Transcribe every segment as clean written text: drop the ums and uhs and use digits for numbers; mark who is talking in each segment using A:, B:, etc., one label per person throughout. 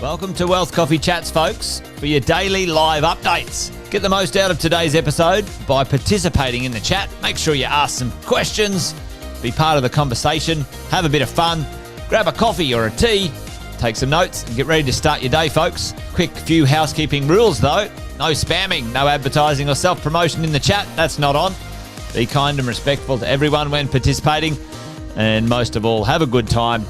A: Welcome to Wealth Coffee Chats, folks, for your daily live updates. Get the most out of today's episode by participating in the chat. Make sure you ask some questions, be part of the conversation, have a bit of fun, grab a coffee or a tea, take some notes, and get ready to start your day, folks. Quick few housekeeping rules, though. No spamming, no advertising or self-promotion in the chat. That's not on. Be kind and respectful to everyone when participating. And most of all, have a good time.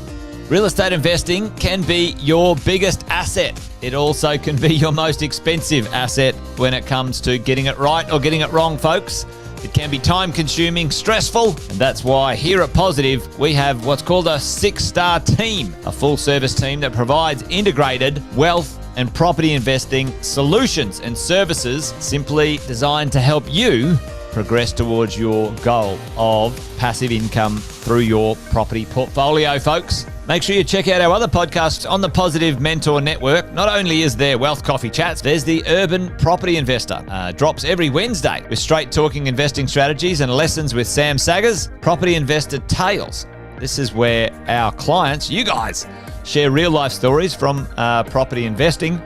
A: Real estate investing can be your biggest asset. It also can be your most expensive asset when it comes to getting it right or getting it wrong, folks. It can be time-consuming, stressful, and that's why here at Positive, we have what's called a 6-star team, a full-service team that provides integrated wealth and property investing solutions and services simply designed to help you progress towards your goal of passive income through your property portfolio, folks. Make sure you check out our other podcasts on the Positive Mentor Network. Not only is there Wealth Coffee Chats, there's the Urban Property Investor. Drops every Wednesday with straight talking investing strategies and lessons with Sam Saggers. Property Investor Tales. This is where our clients, you guys, share real life stories from property investing,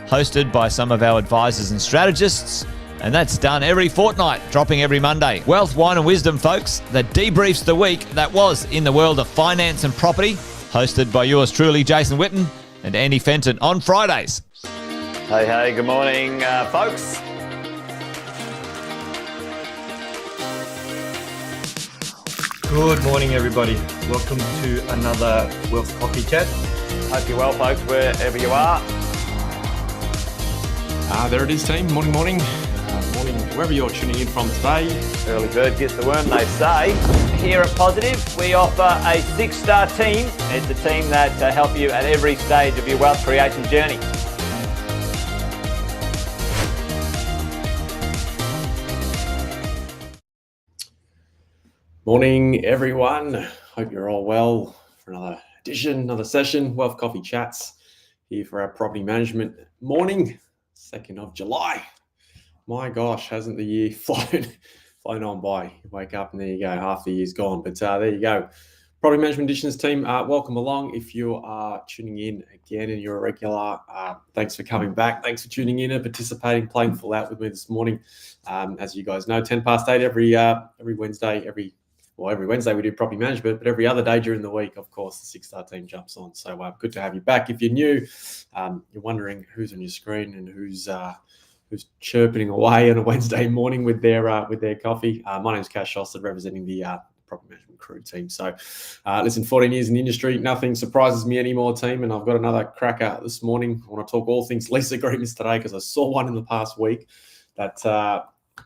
A: hosted by some of our advisors and strategists. And that's done every fortnight, dropping every Monday. Wealth, Wine and Wisdom, folks, that debriefs the week that was in the world of finance and property, hosted by yours truly, Jason Witten and Andy Fenton on Fridays. Hey, good morning, folks.
B: Good morning, everybody. Welcome to another Wealth Coffee Chat.
A: Hope you're well, folks, wherever you are.
C: There it is, team. Morning. Morning, wherever you're tuning in from today.
A: Early bird gets the worm, they say. Here at Positive, we offer a 6-star team. It's a team that help you at every stage of your wealth creation journey.
C: Morning, everyone. Hope you're all well for another edition, another session. Wealth Coffee Chats here for our property management morning, 2nd of July. My gosh, hasn't the year flown on by? You wake up and there you go, half the year's gone. But there you go. Property Management Editions team, welcome along. If you are tuning in again and you're a regular, thanks for coming back. Thanks for tuning in and participating, playing full out with me this morning. As you guys know, 8 every Wednesday, every Wednesday we do property management, but every other day during the week, of course, the 6-star team jumps on. So good to have you back. If you're new, you're wondering who's on your screen and who's chirping away on a Wednesday morning with their coffee. My name's Cash Sjostedt, representing the property management crew team. So listen, 14 years in the industry, nothing surprises me anymore, team, and I've got another cracker this morning. I want to talk all things lease agreements today because I saw one in the past week that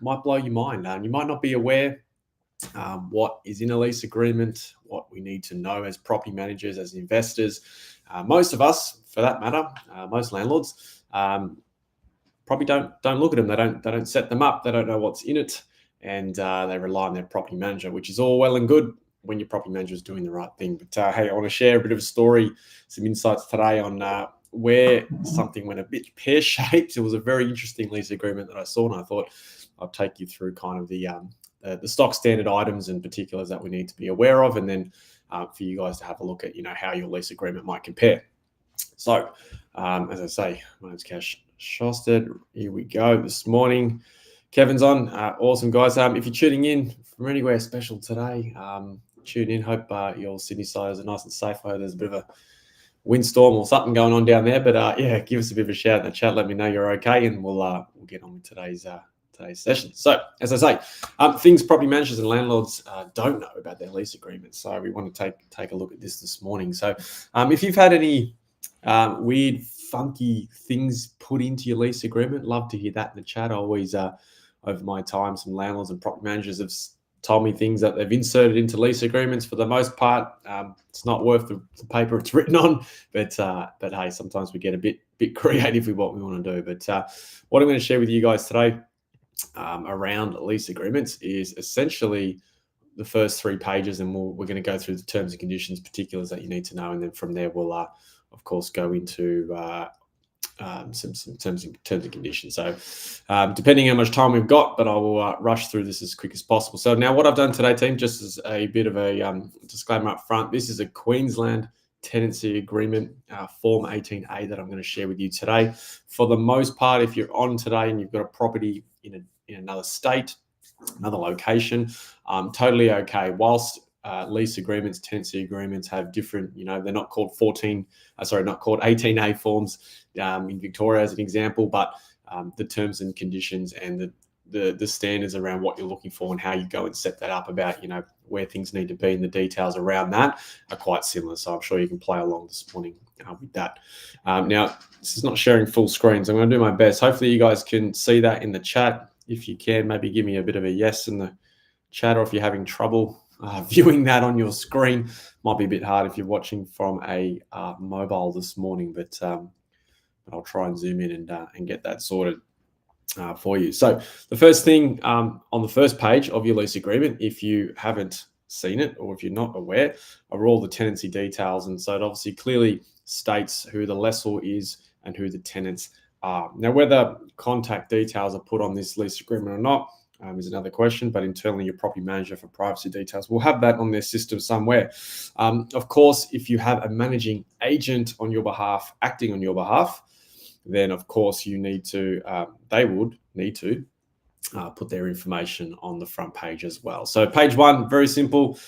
C: might blow your mind. You might not be aware what is in a lease agreement, what we need to know as property managers, as investors. Most of us, for that matter, most landlords, probably don't look at them. They don't set them up. They don't know what's in it, and they rely on their property manager, which is all well and good when your property manager is doing the right thing. But hey, I want to share a bit of a story, some insights today on where something went a bit pear-shaped. It was a very interesting lease agreement that I saw, and I thought I'd take you through kind of the stock standard items and particulars that we need to be aware of, and then for you guys to have a look at how your lease agreement might compare. So as I say, my name's Cash Sjostedt. Here we go this morning. Kevin's on. Awesome, guys. If you're tuning in from anywhere special today, tune in. Hope your Sydney siders are nice and safe. I hope there's a bit of a windstorm or something going on down there. But give us a bit of a shout in the chat. Let me know you're okay, and we'll get on with today's session. So as I say, things property managers and landlords don't know about their lease agreements. So we want to take a look at this morning. So if you've had any weird, funky things put into your lease agreement, love to hear that in the chat. I always, over my time, some landlords and property managers have told me things that they've inserted into lease agreements. For the most part, it's not worth the paper it's written on, but hey, sometimes we get a bit creative with what we want to do. But what I'm going to share with you guys today around lease agreements is essentially the first 3 pages, and we're going to go through the terms and conditions, particulars that you need to know, and then from there we'll of course go into some terms and conditions. So depending how much time we've got, but I will rush through this as quick as possible. So now what I've done today, team, just as a bit of a disclaimer up front, this is a Queensland tenancy agreement, Form 18A, that I'm going to share with you today. For the most part, if you're on today and you've got a property in another state, another location, totally okay. Whilst lease agreements, tenancy agreements have different, they're not called 18A forms in Victoria as an example, but the terms and conditions and the standards around what you're looking for and how you go and set that up, about where things need to be and the details around that are quite similar. So I'm sure you can play along this morning with that. Now, this is not sharing full screen, so I'm going to do my best. Hopefully you guys can see that in the chat. If you can, maybe give me a bit of a yes in the chat, or if you're having trouble viewing that on your screen, might be a bit hard if you're watching from a mobile this morning, but I'll try and zoom in and get that sorted for you. So the first thing on the first page of your lease agreement, if you haven't seen it or if you're not aware, are all the tenancy details. And so it obviously clearly states who the lessor is and who the tenants are. Now, whether contact details are put on this lease agreement or not is another question, but internally your property manager for privacy details will have that on their system somewhere. Of course, if you have a managing agent on your behalf, acting on your behalf, then of course you need to, they would need to put their information on the front page as well. So page 1, very simple,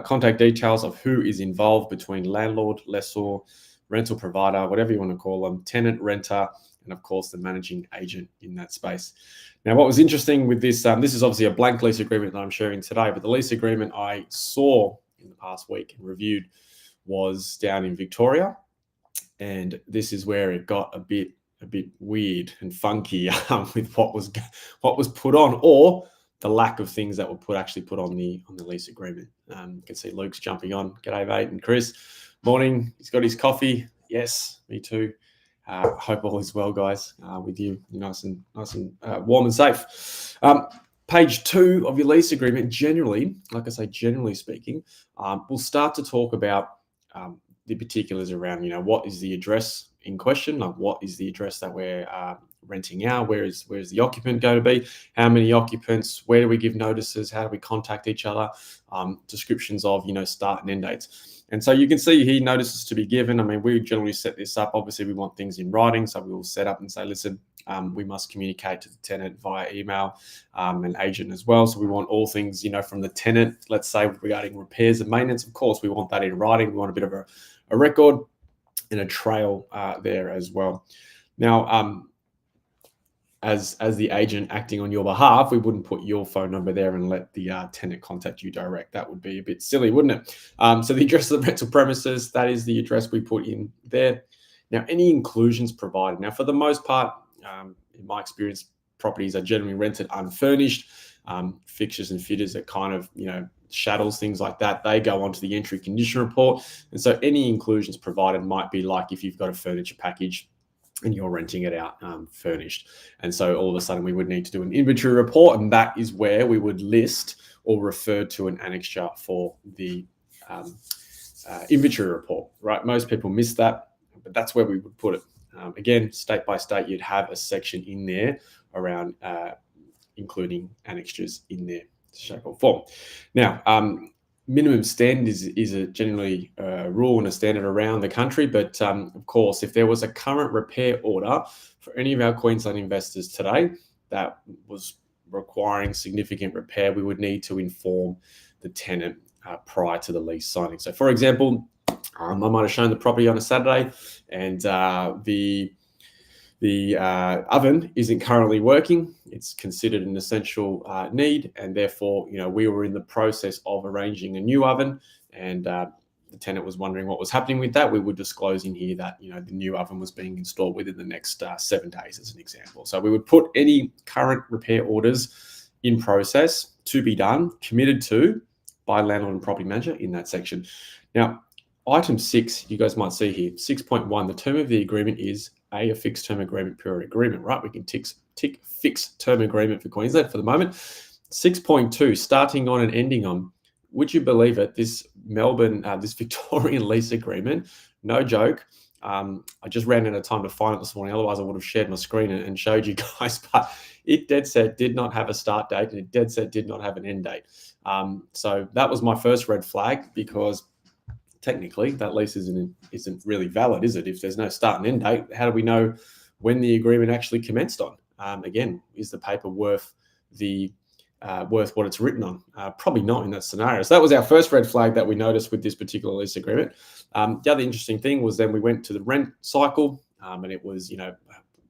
C: contact details of who is involved between landlord, lessor, rental provider, whatever you want to call them, tenant, renter, and of course the managing agent in that space. Now, what was interesting with this, this is obviously a blank lease agreement that I'm sharing today, but the lease agreement I saw in the past week and reviewed was down in Victoria. And this is where it got a bit weird and funky with what was put on, or the lack of things that were actually put on the lease agreement. You can see Luke's jumping on. G'day, mate, and Chris. Morning. He's got his coffee. Yes, me too. Hope all is well, guys, with you. Nice and warm and safe. Page 2 of your lease agreement, generally, like I say, generally speaking, we'll start to talk about the particulars around, what is the address in question, like what is the address that we're renting out, where's the occupant going to be, how many occupants, where do we give notices, how do we contact each other, descriptions of, start and end dates. And so you can see here notices to be given. I mean, we generally set this up. Obviously, we want things in writing, so we will set up and say, listen, we must communicate to the tenant via email and agent as well. So we want all things, from the tenant, let's say regarding repairs and maintenance. Of course, we want that in writing. We want a bit of a record and a trail there as well. Now, as the agent acting on your behalf, we wouldn't put your phone number there and let the tenant contact you direct. That would be a bit silly, wouldn't it? So the address of the rental premises, that is the address we put in there. Now, any inclusions provided. Now, for the most part, in my experience, properties are generally rented unfurnished. Fixtures and fitters are kind of, shadows, things like that. They go onto the entry condition report. And so any inclusions provided might be like if you've got a furniture package and you're renting it out furnished. And so all of a sudden we would need to do an inventory report, and that is where we would list or refer to an annexure for the inventory report, right? Most people miss that, but that's where we would put it. Again, state by state, you'd have a section in there around including annexures in their shape or form. Now, minimum standard is a generally a rule and a standard around the country, but of course, if there was a current repair order for any of our Queensland investors today that was requiring significant repair, we would need to inform the tenant prior to the lease signing. So, for example, I might have shown the property on a Saturday, and the oven isn't currently working. It's considered an essential need, and therefore, we were in the process of arranging a new oven, and the tenant was wondering what was happening with that. We would disclose in here that the new oven was being installed within the next 7 days, as an example. So we would put any current repair orders in process to be done, committed to by landlord and property manager in that section. Now, item 6, you guys might see here, 6.1, the term of the agreement is a fixed term agreement period agreement, right? We can tick fixed term agreement for Queensland for the moment. 6.2, starting on and ending on. Would you believe it? This this Victorian lease agreement, no joke. I just ran out of time to find it this morning. Otherwise, I would have shared my screen and showed you guys. But it dead set did not have a start date, and it dead set did not have an end date. So that was my first red flag, because technically that lease isn't really valid, is it? If there's no start and end date, how do we know when the agreement actually commenced on? Again, is the paper worth what it's written on? Probably not in that scenario. So that was our first red flag that we noticed with this particular lease agreement. The other interesting thing was then we went to the rent cycle, and it was,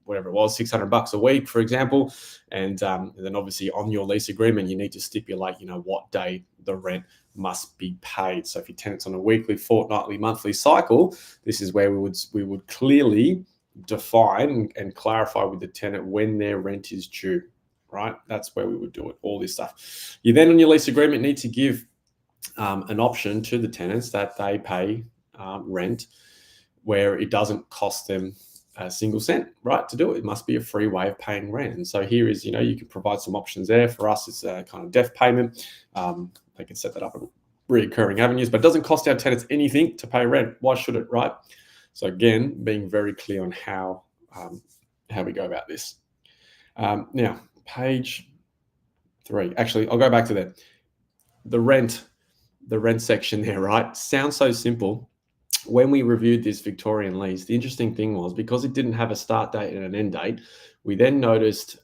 C: whatever it was, $600 a week, for example. And then obviously on your lease agreement, you need to stipulate, what day the rent must be paid. So if your tenant's on a weekly, fortnightly, monthly cycle, this is where we would clearly define and clarify with the tenant when their rent is due. Right, that's where we would do it. All this stuff. You then on your lease agreement need to give an option to the tenants that they pay rent where it doesn't cost them a single cent, right, to do it. It must be a free way of paying rent. And so here is, you can provide some options there. For us, it's a kind of debt payment. They can set that up at recurring avenues, but it doesn't cost our tenants anything to pay rent. Why should it, right? So again, being very clear on how we go about this. Now, page 3. Actually, I'll go back to that. The rent section there, right? Sounds so simple. When we reviewed this Victorian lease, the interesting thing was because it didn't have a start date and an end date, we then noticed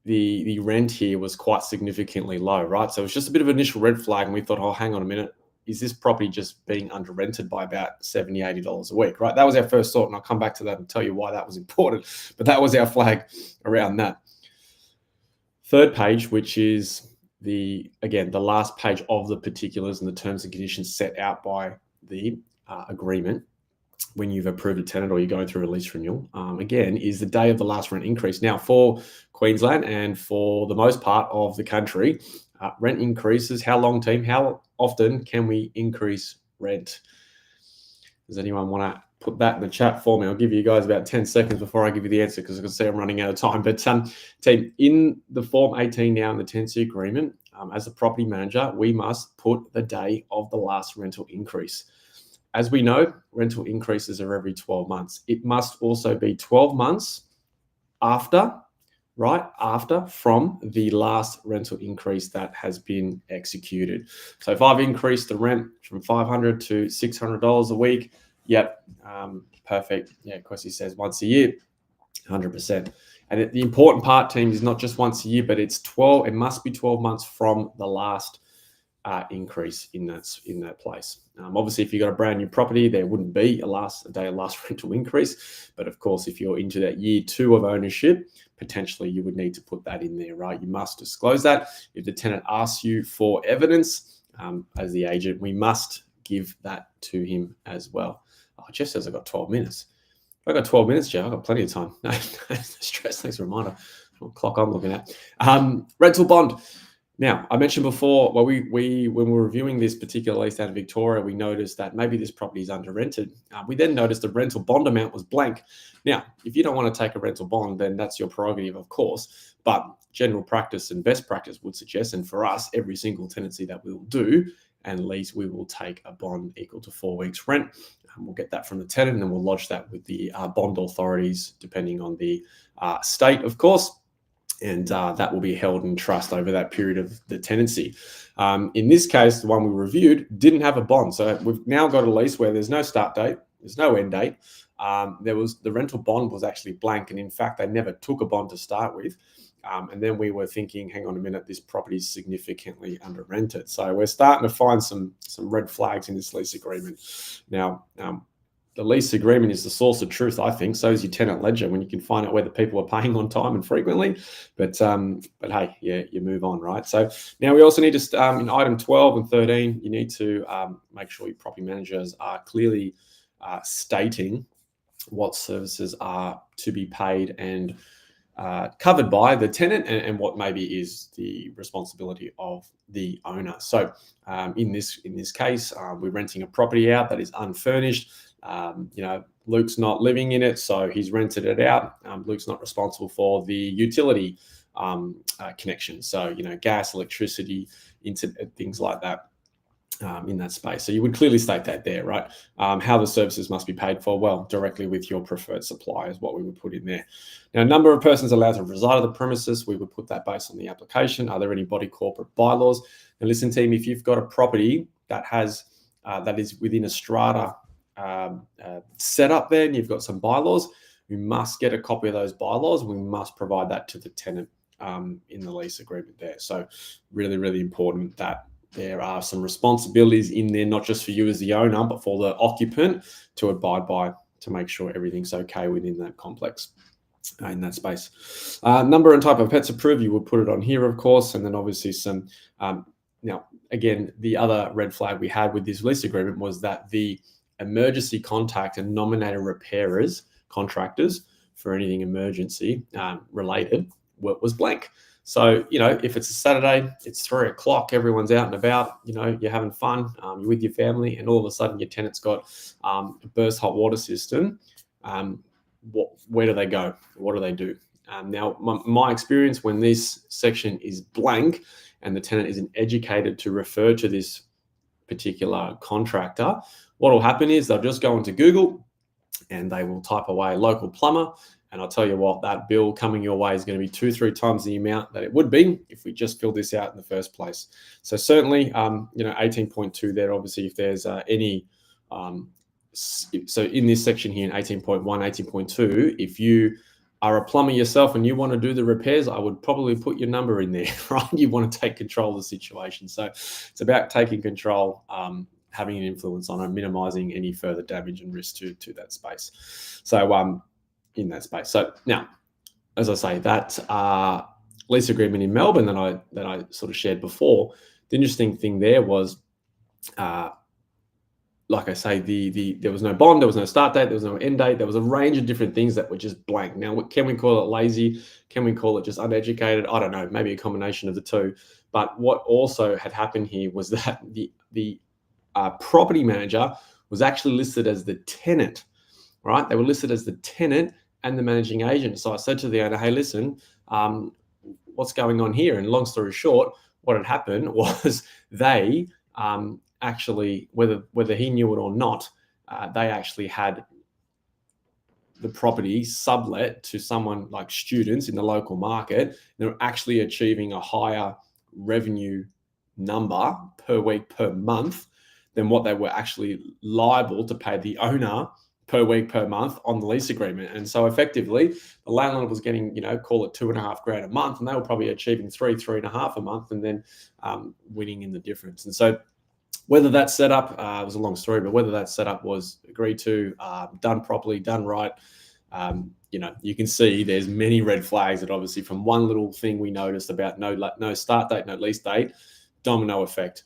C: the rent here was quite significantly low, right? So it was just a bit of an initial red flag, and we thought, oh, hang on a minute. Is this property just being under rented by about $70, $80 a week, right? That was our first thought, and I'll come back to that and tell you why that was important. But that was our flag around that. Third page, which is the last page of the particulars and the terms and conditions set out by the agreement when you've approved a tenant or you're going through a lease renewal, again, is the day of the last rent increase. Now, for Queensland and for the most part of the country, rent increases. How long, team? How often can we increase rent? Does anyone want to put that in the chat for me? I'll give you guys about 10 seconds before I give you the answer because I can see I'm running out of time. But team, in the Form 18 now in the tenancy agreement, as a property manager, we must put the day of the last rental increase. As we know, rental increases are every 12 months. It must also be 12 months after from the last rental increase that has been executed. So if I've increased the rent from $500 to $600 a week, yep, perfect. Yeah, Kwesi says once a year, 100%. And the important part, team, is not just once a year, but it's 12. It must be 12 months from the last increase in that place. Obviously, if you've got a brand new property, there wouldn't be a day of last rental increase. But of course, if you're into that year 2 of ownership, potentially you would need to put that in there, right? You must disclose that. If the tenant asks you for evidence, as the agent, we must give that to him as well. Oh, Jeff says I've got 12 minutes. I've got 12 minutes, Jeff. I've got plenty of time. No stress. Thanks for a reminder. What clock I'm looking at. Rental bond. Now, I mentioned before, well, when we were reviewing this particular lease out of Victoria, we noticed that maybe this property is under rented. We then noticed the rental bond amount was blank. Now, if you don't want to take a rental bond, then that's your prerogative, of course. But general practice and best practice would suggest, and for us, every single tenancy that we will do and lease, we will take a bond equal to 4 weeks rent. We'll get that from the tenant, and then we'll lodge that with the bond authorities, depending on the state, of course. And that will be held in trust over that period of the tenancy. In this case, the one we reviewed didn't have a bond. So we've now got a lease where there's no start date, there's no end date. The rental bond was actually blank. And in fact, they never took a bond to start with. And then we were thinking, hang on a minute, this property is significantly under rented. So we're starting to find some red flags in this lease agreement. Now, the lease agreement is the source of truth, I think. So is your tenant ledger when you can find out whether people are paying on time and frequently. But hey, yeah, you move on, right? So now we also need to, in item 12 and 13, you need to make sure your property managers are clearly stating what services are to be paid and covered by the tenant and what maybe is the responsibility of the owner. So in this case, we're renting a property out that is unfurnished. Luke's not living in it, so he's rented it out. Luke's not responsible for the utility connection. So, gas, electricity, internet, things like that in that space. So you would clearly state that there, right? How the services must be paid for, well, directly with your preferred supplier is what we would put in there. Now, number of persons allowed to reside on the premises, we would put that based on the application. Are there any body corporate bylaws? And listen, team, if you've got a property that has that is within a strata setup, then you've got some bylaws. We must get a copy of those bylaws. We must provide that to the tenant in the lease agreement there. So really, really important that there are some responsibilities in there, not just for you as the owner, but for the occupant to abide by, to make sure everything's okay within that complex, in that space. Number and type of pets approved, you would put it on here, of course, and then obviously some. Now, again, the other red flag we had with this lease agreement was that the emergency contact and nominated repairers, contractors for anything emergency related, was blank. So, if it's a Saturday, it's 3 o'clock, everyone's out and about, you're having fun, you're with your family, and all of a sudden your tenant's got a burst hot water system. Where do they go? What do they do? Now, my experience, when this section is blank and the tenant isn't educated to refer to this particular contractor, what will happen is they'll just go into Google and they will type away local plumber. And I'll tell you what, that bill coming your way is going to be 2-3 times the amount that it would be if we just filled this out in the first place. So certainly, 18.2 there, obviously, if there's any, so in this section here in 18.1, 18.2, if you are a plumber yourself and you want to do the repairs, I would probably put your number in there, right? You want to take control of the situation. So it's about taking control, having an influence on it, minimizing any further damage and risk to that space. So in that space. So now, as I say, that lease agreement in Melbourne that I sort of shared before, the interesting thing there was, like I say, there was no bond, there was no start date, there was no end date, there was a range of different things that were just blank. Now, can we call it lazy? Can we call it just uneducated? I don't know, maybe a combination of the two. But what also had happened here was that the property manager was actually listed as the tenant, right? They were listed as the tenant and the managing agent. So I said to the owner, hey, listen, what's going on here? And long story short, what had happened was they actually, whether he knew it or not, they actually had the property sublet to someone like students in the local market. They're actually achieving a higher revenue number per week, per month, than what they were actually liable to pay the owner per week, per month on the lease agreement. And so effectively, the landlord was getting, call it $2,500 a month, and they were probably achieving $3,500 a month, and then winning in the difference. And so whether that setup, it was a long story, but whether that setup was agreed to, done properly, done right, you can see there's many red flags that obviously from one little thing we noticed about no start date, no lease date, domino effect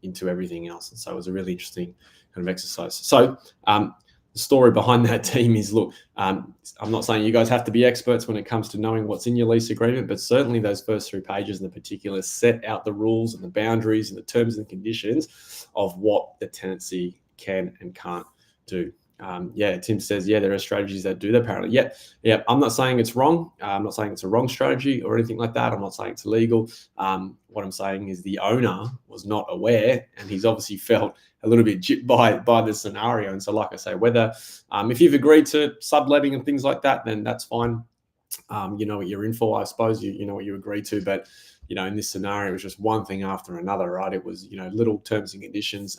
C: into everything else. And so it was a really interesting kind of exercise. So the story behind that team is, look, I'm not saying you guys have to be experts when it comes to knowing what's in your lease agreement, but certainly those first 3 pages in the particular set out the rules and the boundaries and the terms and conditions of what the tenancy can and can't do. Tim says, there are strategies that do that apparently. Yeah. I'm not saying it's wrong. I'm not saying it's a wrong strategy or anything like that. I'm not saying it's illegal. What I'm saying is the owner was not aware, and he's obviously felt a little bit gypped by the scenario. And so, like I say, whether if you've agreed to subletting and things like that, then that's fine. You know what you're in for, I suppose. You know what you agreed to, but in this scenario, it was just one thing after another, right? It was, little terms and conditions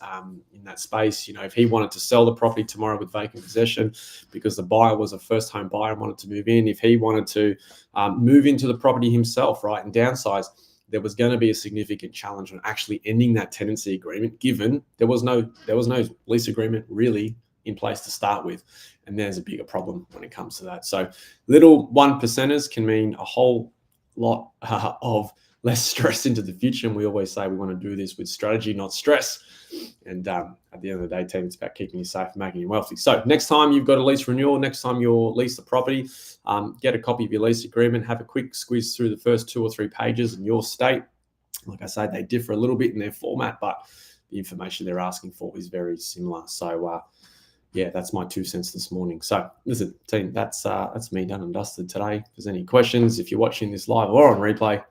C: in that space. If he wanted to sell the property tomorrow with vacant possession because the buyer was a first home buyer and wanted to move in, if he wanted to move into the property himself, right, and downsize, there was going to be a significant challenge on actually ending that tenancy agreement, given there was no lease agreement really in place to start with. And there's a bigger problem when it comes to that. So little 1%ers can mean a whole lot of less stress into the future. And we always say we want to do this with strategy, not stress. And at the end of the day, team, it's about keeping you safe and making you wealthy. So next time you've got a lease renewal, next time you'll lease the property, get a copy of your lease agreement, have a quick squeeze through the first 2 or 3 pages in your state. Like I say, they differ a little bit in their format, but the information they're asking for is very similar. So that's my 2 cents this morning. So listen, team, that's me done and dusted today. If there's any questions, if you're watching this live or on replay,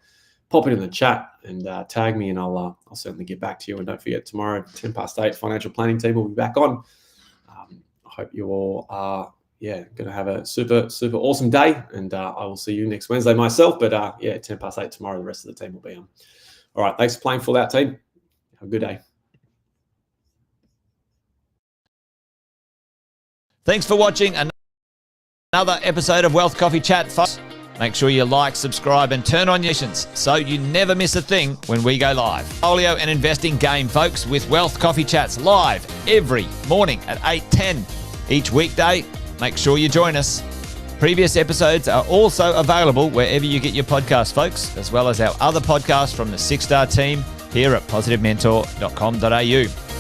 C: pop it in the chat and tag me, and I'll certainly get back to you. And don't forget, tomorrow, 8:10, financial planning team will be back on. I hope you all are, going to have a super, super awesome day. And I will see you next Wednesday myself. But 8:10 tomorrow, the rest of the team will be on. All right. Thanks for playing for that, team. Have a good day.
A: Thanks for watching another episode of Wealth Coffee Chat, folks. Make sure you like, subscribe, and turn on notifications so you never miss a thing when we go live. Portfolio and investing game, folks, with Wealth Coffee Chats live every morning at 8:10 each weekday. Make sure you join us. Previous episodes are also available wherever you get your podcasts, folks, as well as our other podcasts from the 6-Star team here at positivementor.com.au.